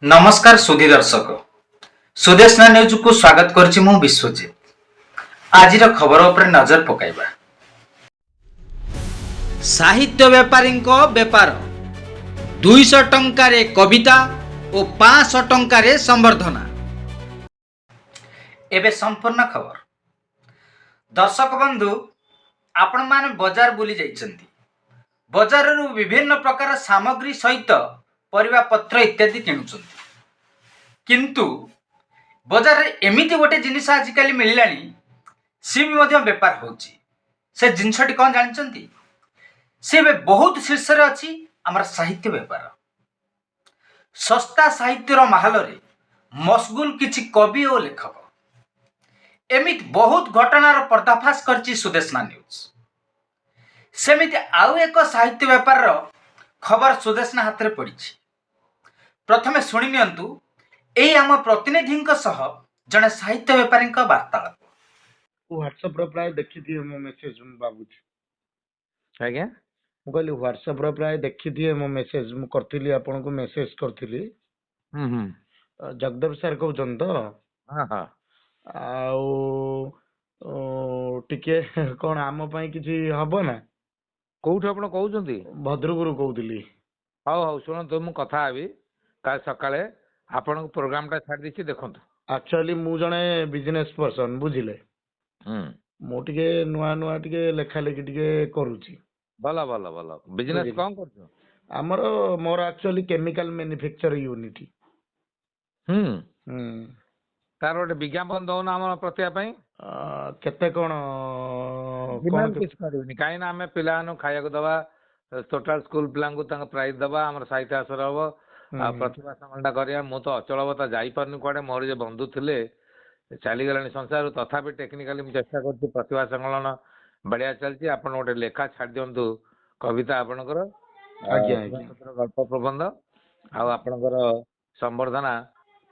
नमस्कार सुधी दर्शक सुदेशना न्यूज को स्वागत करछि मु विश्वजीत। आज खबर उपर नजर पकाइबा। साहित्य व्यापारी बेपार 200 टंकारे कविता और 500 टंकारे संबर्धना। एबे संपूर्ण खबर। दर्शक बंधु आपण मान बाजार बुली जाइछन्ती। बाजार रु विभिन्न प्रकार सामग्री सहित परिबा पत्र इत्यादि किणुछन्ती, किंतु बाजार रे एमिति गोटे जिनिस आजिकली मिललानी सी भी मध्य बेपार होची। से जिनसटी कौन जानछन्ती? से बे बहुत शीर्ष रे अछि हमर साहित्य व्यापार। सस्ता साहित्यर महल रे मशगुल किछि कवि और लेखक एमिति बहुत घटनार पर्दाफाश करछि सुदेशना न्यूज। सेमिति आउ एक साहित्य व्यापार खबर सुदेशना हाथ रे पड़िछि। प्रथमे शुणी नियंतु एई आम प्रतिनिधि जड़े साहित्य व्यापारी वार्तालाप। व्हाट्सएप प्राय देखी मो मेसेज बाबूजी आज्ञा मु कहली व्हाट्सएप प्राय देखी मो मेसेज मु करथिली आपन को मेसेज करथिली। जगदेव सर कहउछन तो हां हां आउ टिके कोन आम पई किछि हबो ना कोउठ आपण कहउछंती? भद्रपुर कहउतली। हाउ हाउ सुन तो मु कथा आबी काल सकाळे आपण प्रोग्राम टा छाड़ दिछि देखंतु। एक्चुअली मु जने बिजनेस पर्सन बुझिले। मु टिके नुआ नुआ टिके लेखा लेखि टिके करूची। भला भला भला बिजनेस कोन करछो? हमर more actually chemical manufacture unit. तार गोटे विज्ञापन दौन आम प्रतिभा पई केते कोन डिमांड किछ करबनी काई ना हमें पिला नु खाया को दवा टोटल स्कूल पिला को तंग प्राइस दवा हमर साहित्य आसर हबो आ प्रतिभा संगठन करिया। मु तो अचलवता जाई परनु कोडे मोर जे बंधु थिले चली गलानी संसार तथापि टेक्निकली मु चेष्टा करछि प्रतिभा संगठन बढ़िया चलछि। आपण गोटे लेखा छाड़ दियंतु कविता आपनकर गल्प प्रबंध आ आपनकर संवर्धना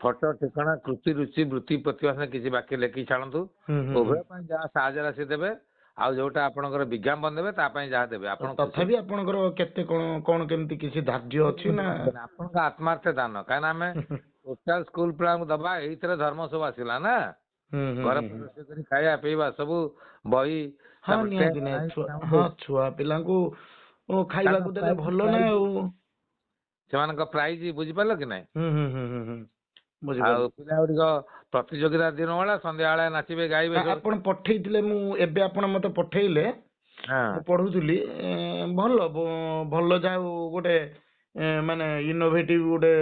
फोटो ठिकाना कृति रुचि वृत्ति प्रतिभा से किसी बाकी लेखि छाड़ू उभय जहाँ साहय राशि देवे आ जोटा आपनकर विज्ञापन देवे ता पई जहाँ देवे आपण तथापि आपनकर केते कोन कोन केमती किसी धार्य अछि ना आपनक आत्मार्थ दान काना हमें टोटल स्कूल प्लान को दबा एइतरे धर्म सब आसिला ना घर पर करी खाया पीवा सब बही हां नियति नै हां छुआ पिला को खाइबा को देले भलो ना सेमानक प्राइज बुझि पालो कि नै? बुझिबा पिला गुड़िक प्रतियोगिता दिन वाला संध्या वाला नाचिबे गाइबे। आपण पठेइतिले मु एबे आपण मते पठेइले मु पढुतुली भलो भलो जाऊ गोटे माने इनोवेटिव गोटे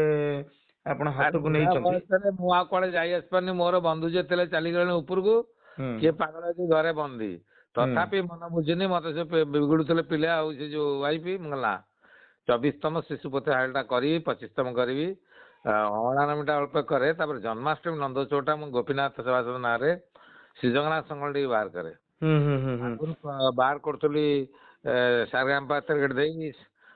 आपण हाथ को नै छथि। मु आ कोले जाई आसपनी मोर बंधु जे तेले चली गले ऊपर को के पागल के घरे बंदी तथापि मन बुझिनी मते से बिगुडुतले पिले आ से जो वाइफ मंगला 24तम शिशुपति हालटा करी 25तम करी अणानमीटा अल्प करे तापर जन्माष्टमी नंदोचौटा मु गोपीनाथ सेवा ना रे श्री जगन्नाथ संगल बाहर करे बाहर करतली सारगाम पात्र गेट देई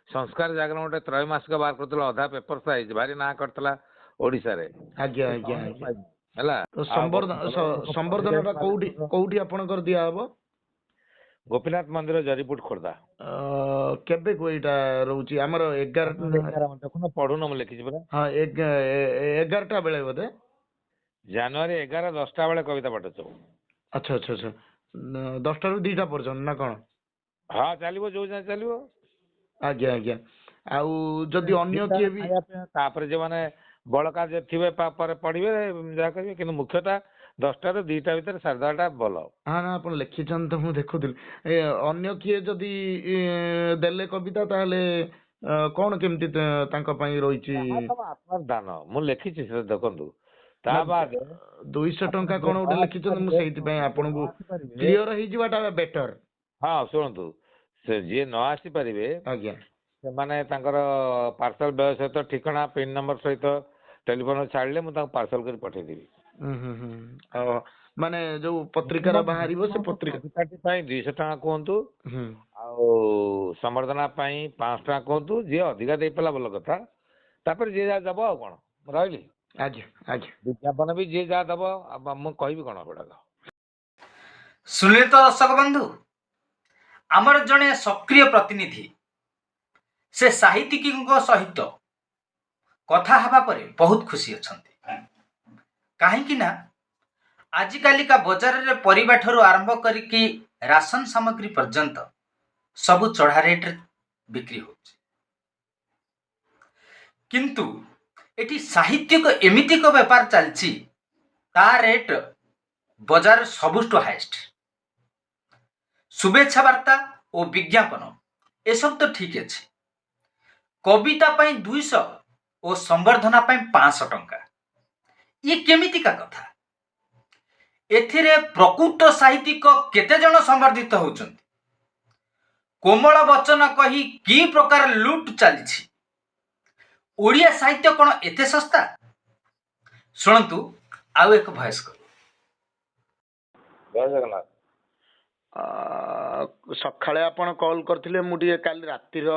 संस्कार जागरण गोटे त्रैमासिक बाहर करतला अधा पेपर साइज भारी ना करतला ओडिसा रे। आज्ञा आज्ञा हला तो संवर्धन कोउठी कोउठी आपनकर दिया हबो? गोपीनाथ मंदिर जरीपुट खोर्धा। केबे को एटा रहउची हमर 11 देखुन पढुन म लिखिछि बरा। हां 11टा बेले बोधे जनवरी 11 10टा बेले कविता पठछ। अच्छा अच्छा अच्छा 10टा रु 2टा पर्यंत ना कोन? हां चलिबो जो जा चलिबो। आज्ञा आज्ञा आउ जदी अन्य के भी तापर जे माने बळका जे थिबे पर पढिबे जा करिवे किंतु मुख्यता 10टा रु 2टा भीतर 10:30टा बोलो। हां ना आपण लिखिछन त मु देखुदिल अन्य किए जदी देले कविता ताले कोन केमती तांका पई रहिछि आत्मार दान मु लिखिछि से देखंतु ता बाद 200 टंका कोन उडे लिखिछन मु सेहिति पई आपण को क्लियर हि जिवाटा बेटर। हां सुनंतु से जे न आसी परिबे आज्ञा से माने तांकर पार्सल व्यय सहित ठिकाना पिन नंबर सहित टेलीफोन छाड़ले मु तांको पार्सल कर पठे देबी। माने जो पत्रिका रा बाहरिबो से पत्रिका पई 200 टका कोंतु आ संवर्धना पई 5 टका कोंतु जे अधिका दे पला भलो कथा तापर जे जा दबो आ कोन रहली। आज्ञा आज्ञा विज्ञापन भी जे जा दबो अब मु कहबी कोन बडा सुनिले तो दर्शक बंधु आमर जने सक्रिय प्रतिनिधि से साहित्यिकी सहित କଥା ହେବା ପରେ ବହୁତ ଖୁସି ଅଛନ୍ତି। କାହିଁକି ନା ଆଜିକାଲିକା ବଜାରରେ ପରିବା ଠାରୁ ଆରମ୍ଭ କରିକି ରାସନ ସାମଗ୍ରୀ ପର୍ଯ୍ୟନ୍ତ ସବୁ ଚଢ଼ା ରେଟ୍ରେ ବିକ୍ରି ହେଉଛି। କିନ୍ତୁ ଏଠି ସାହିତ୍ୟିକ ଏମିତି ଏକ ବେପାର ଚାଲିଛି, ତା ରେଟ୍ ବଜାର ସବୁଠୁ ହାଏଷ୍ଟ। शुभेच्छा वार्ता और विज्ञापन एसब तो ठीक अच्छे, कविता पाई 200 और संवर्धना पाई 500 टंका, ये केमितिका कथा? एथिरे प्रकृत साहित्यिक केते जन संवर्धित होउछन्ति? कोमल वचन कही की प्रकार लूट चली? ओडिया साहित्य कौन एते सस्ता? शुणु आउ एक भॉइस करू। जय जगन्नाथ। ସକାଳେ ଆପଣ କଲ୍ କରିଥିଲେ, ମୁଁ ଟିକେ କାଲି ରାତିର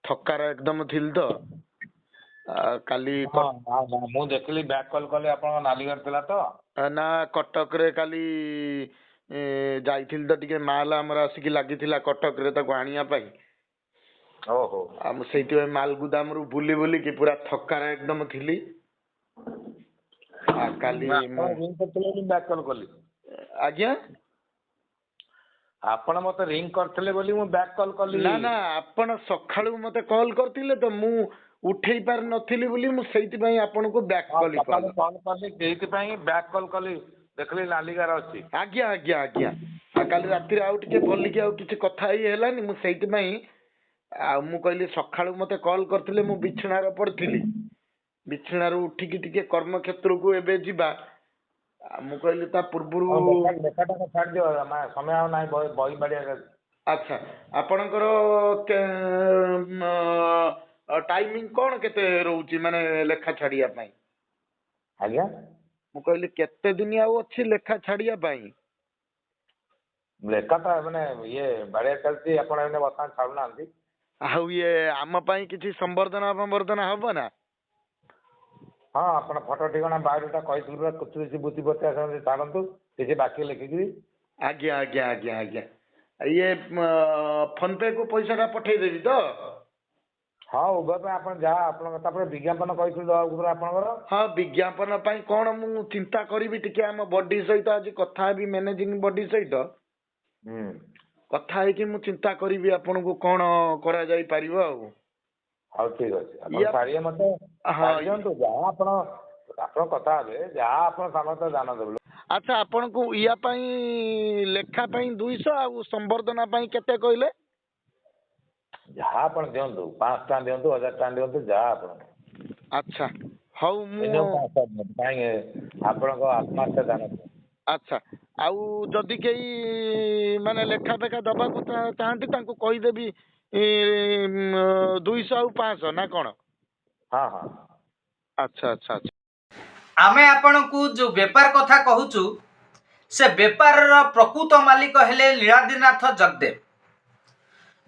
ଥକାର ଏକଦମ ଥିଲି ତ କାଲି ମୁଁ ଦେଖିଲି ବ୍ୟାକ୍ କଲ୍ କଲି, ଆପଣଙ୍କ ନାଲିଗଡ଼ ଥିଲା ତ? ନା, କଟକରେ କାଲି ଯାଇଥିଲି ତ, ଟିକେ ମାଲ ଆମର ଆସିକି ଲାଗିଥିଲା କଟକରେ, ତାକୁ ଆଣିବା ପାଇଁ। ଓହୋ। ଆଉ ମୁଁ ସେଇଥିପାଇଁ ମାଲ ଗୁଦାମରୁ ବୁଲି ବୁଲିକି ପୁରା ଥକାର ଏକଦମ ଥିଲି। କାଲି ବ୍ୟାକ୍ କଲ୍ କଲି। ଆଜ୍ଞା, ଆପଣ ମତେ ରିଙ୍ଗ କରିଥିଲେ ବୋଲି ମୁଁ ବ୍ୟାକ୍ କଲ୍ କଲି। ନା ନା, ଆପଣ ସକାଳୁ ମତେ କଲ୍ କରିଥିଲେ ତ, ମୁଁ ଉଠେଇ ପାରି ନଥିଲି ବୋଲି ମୁଁ ସେଇଥିପାଇଁ ଆପଣଙ୍କୁ ବ୍ୟାକ୍ କଲି। କଲ୍ କଲି ସେଇଥିପାଇଁ ବ୍ୟାକ୍ କଲ୍ କଲି, ଦେଖିଲି ନାଲିଗାର ଅଛି। ଆଜ୍ଞା ଆଜ୍ଞା ଆଜ୍ଞା, କାଲି ରାତିରେ ଆଉ ଟିକେ ଭଲିକି ଆଉ କିଛି କଥା ହେଇ ହେଲାନି, ମୁଁ ସେଇଥିପାଇଁ ଆଉ ମୁଁ କହିଲି ସକାଳୁ ମତେ କଲ୍ କରିଥିଲେ, ମୁଁ ବିଛଣାରେ ପଡ଼ିଥିଲି, ବିଛଣାରୁ ଉଠିକି ଟିକେ କର୍ମକ୍ଷେତ୍ରକୁ ଏବେ ଯିବା, ମୁଁ କହିଲି ତା ପୂର୍ବରୁ ଲେଖାଟା ଛାଡ଼ିଦିଅ, ସମୟ ଆଉ ନାହିଁ ବହି ବାଡ଼ିଆ। ଆଚ୍ଛା, ଆପଣଙ୍କର ଟାଇମିଂ କ'ଣ କେତେ ରହୁଛି ମାନେ ଲେଖା ଛାଡ଼ିବା ପାଇଁ? ଆଜ୍ଞା, ମୁଁ କହିଲି କେତେ ଦିନ ଆଉ ଅଛି ଲେଖା ଛାଡ଼ିବା ପାଇଁ? ଲେଖା ତ ମାନେ ଇଏ ବାଡ଼ିଆ ଚାଲିଛି, ଆପଣ ଏଇନେ ବର୍ତ୍ତମାନ ଛାଡ଼ୁନାହାନ୍ତି। ଆଉ ଇଏ ଆମ ପାଇଁ କିଛି ସମ୍ବର୍ଦ୍ଧନା ହବ ନା? ହଁ, ଆପଣ ଫଟୋ ଠିକଣା ବାୟୋଡାଟା କହିଥିଲି ପୁରା କିଛି ବୁଝି ପଚାଶ ଛାଡ଼ନ୍ତୁ, କିଛି ବାକି ଲେଖିକିରି। ଆଜ୍ଞା ଆଜ୍ଞା ଆଜ୍ଞା ଆଜ୍ଞା, ଇଏ ଫୋନ ପେ କୁ ପଇସାଟା ପଠେଇଦେବି ତ? ହଁ, ଉଭୟ ପାଇଁ ଆପଣ ଯାହା ଆପଣଙ୍କ, ତାପରେ ବିଜ୍ଞାପନ କହିଥିଲି ଦେବାକୁ ପୁରା ଆପଣଙ୍କର। ହଁ, ବିଜ୍ଞାପନ ପାଇଁ କ'ଣ ମୁଁ ଚିନ୍ତା କରିବି, ଟିକେ ଆମ ବଡି ସହିତ ଆଜି କଥା ହେବି, ମ୍ୟାନେଜିଂ ବଡି ସହିତ କଥା ହେଇକି ମୁଁ ଚିନ୍ତା କରିବି ଆପଣଙ୍କୁ କ'ଣ କରାଯାଇ ପାରିବ ଆଉ। ହଉ ଠିକ୍ ଅଛି, ଆପଣ ଛାଡ଼ିବେ ମତେ ଦିଅନ୍ତୁ, ଯାହା ଆପଣ କଥା ହେବେ, ଯାହା ଆପଣ ସାମର୍ଥ୍ୟ ଦାନ ଦେବେ। ଆଚ୍ଛା, ଆପଣଙ୍କୁ ୟା ପାଇଁ ଲେଖା ପାଇଁ 200 ଆଉ ସମ୍ବର୍ଦ୍ଧନା ପାଇଁ କେତେ କହିଲେ? ଯାହା ଆପଣ ଦିଅନ୍ତୁ, 500 ଟଙ୍କା ଦିଅନ୍ତୁ, 1000 ଟଙ୍କା ଦିଅନ୍ତୁ, ଯାହା ଆପଣ। ଆଚ୍ଛା, ହଉ, ମୁଁ କାହିଁକି ଆପଣଙ୍କ ଆତ୍ମାର୍ଥ ଦାନ। ଆଚ୍ଛା, ଆଉ ଯଦି କେହି ମାନେ ଲେଖା ଫେଖା ଦବାକୁ ଚାହାନ୍ତି, ତାଙ୍କୁ କହିଦେବି 200 ଆଉ 500 ନା କ'ଣ? ହଁ ହଁ, ଆଚ୍ଛା ଆଚ୍ଛା ଆଚ୍ଛା। आमे आपणकु जो बेपार कथा कहूचु, से बेपारर प्रकृत मालिक हेले लीलाद्रीनाथ जगदेव।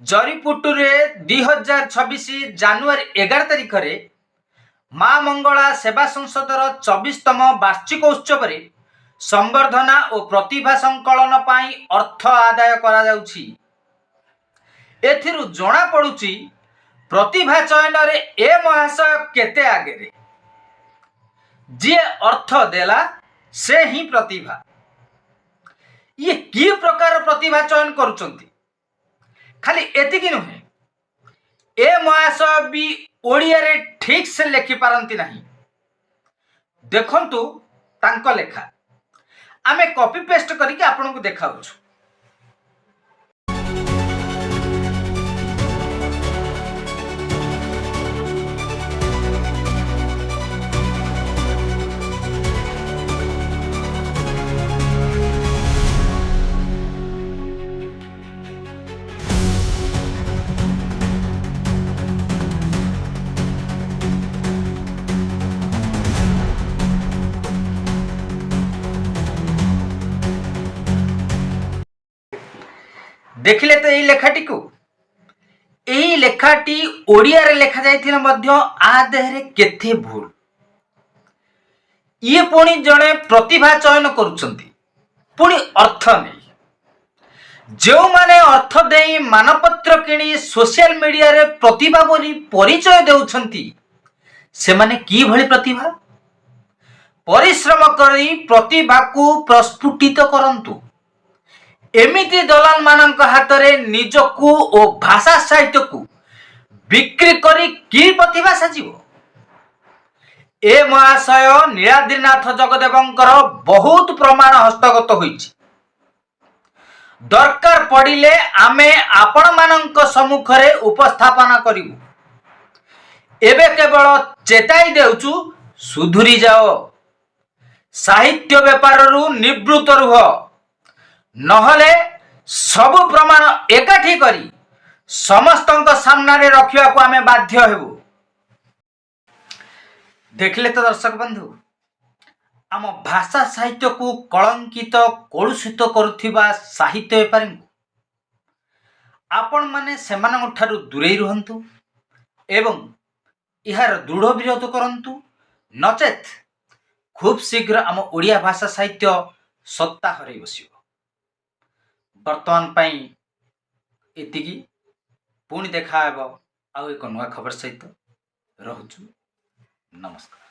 जरीपुटुरे 2026 जानुआरी 11 तारिख रे माँ मंगला सेवा संसदर 24तम वार्षिक उत्सव रे संवर्धना और प्रतिभा संकलन पाई अर्थ आदाय करा जाउछि। एथिरु जणा पडुछि प्रतिभा चयन रे ए महाशय केते आगे रे। जे अर्थ देला से ही प्रतिभा। ये कि प्रकार प्रतिभा चयन करुचंती? खाली एतिकी नुहे, ए महाशय भी ओडिया रे ठीक से लिखि पारंती नहीं। देखंतु तांको लेखा, आमे कॉपी पेस्ट करके आपनको देखाउछु। देखिले तो यही लेखाटी को, यही लेखाटी ओडिया रे लेखा जाइथिले मध्य आ देहरे केथे भूल। ये पुणी जड़े प्रतिभा चयन करुचंती, पुणी अर्थ नहीं। जो माने अर्थ देई मानपत्र किणी सोशल मीडिया रे प्रतिभा बोली परिचय देउछंती, ସେମାନେ କିଭଳି ପ୍ରତିଭା? ପରିଶ୍ରମ କରି ପ୍ରତିଭାକୁ ପ୍ରସ୍ଫୁଟିତ କରନ୍ତୁ। ଏମିତି ଦଲାଲ ମାନଙ୍କ ହାତରେ ନିଜକୁ ଓ ଭାଷା ସାହିତ୍ୟକୁ ବିକ୍ରି କରି କି ପ୍ରତିଭା ସାଜିବ? ଏ ମହାଶୟ ନୀଳାଦ୍ରିନାଥ ଜଗଦେବଙ୍କର ବହୁତ ପ୍ରମାଣ ହସ୍ତଗତ ହୋଇଛି। ଦରକାର ପଡ଼ିଲେ ଆମେ ଆପଣମାନଙ୍କ ସମ୍ମୁଖରେ ଉପସ୍ଥାପନା କରିବୁ। ଏବେ କେବଳ ଚେତାଇ ଦେଉଛୁ, ସୁଧୁରି ଯାଅ, ସାହିତ୍ୟ ବେପାରରୁ ନିବୃତ୍ତ ରୁହ, ନହେଲେ ସବୁ ପ୍ରମାଣ ଏକାଠି କରି ସମସ୍ତଙ୍କ ସାମ୍ନାରେ ରଖିବାକୁ ଆମେ ବାଧ୍ୟ ହେବୁ। ଦେଖିଲେ ତ ଦର୍ଶକ ବନ୍ଧୁ, ଆମ ଭାଷା ସାହିତ୍ୟକୁ କଳଙ୍କିତ କଳୁଷିତ କରୁଥିବା ସାହିତ୍ୟ ବେପାରୀଙ୍କୁ ଆପଣମାନେ ସେମାନଙ୍କ ଠାରୁ ଦୂରେଇ ରୁହନ୍ତୁ ଏବଂ ଏହାର ଦୃଢ଼ ବିରୋଧ କରନ୍ତୁ। ନଚେତ୍ ଖୁବ୍ ଶୀଘ୍ର ଆମ ଓଡ଼ିଆ ଭାଷା ସାହିତ୍ୟ ସତ୍ତା ହରାଇ ବସିବ। ବର୍ତ୍ତମାନ ପାଇଁ ଏତିକି। ପୁଣି ଦେଖା ହେବ ଆଉ ଏକ ନୂଆ ଖବର ସହିତ। ରହୁଛୁ। ନମସ୍କାର।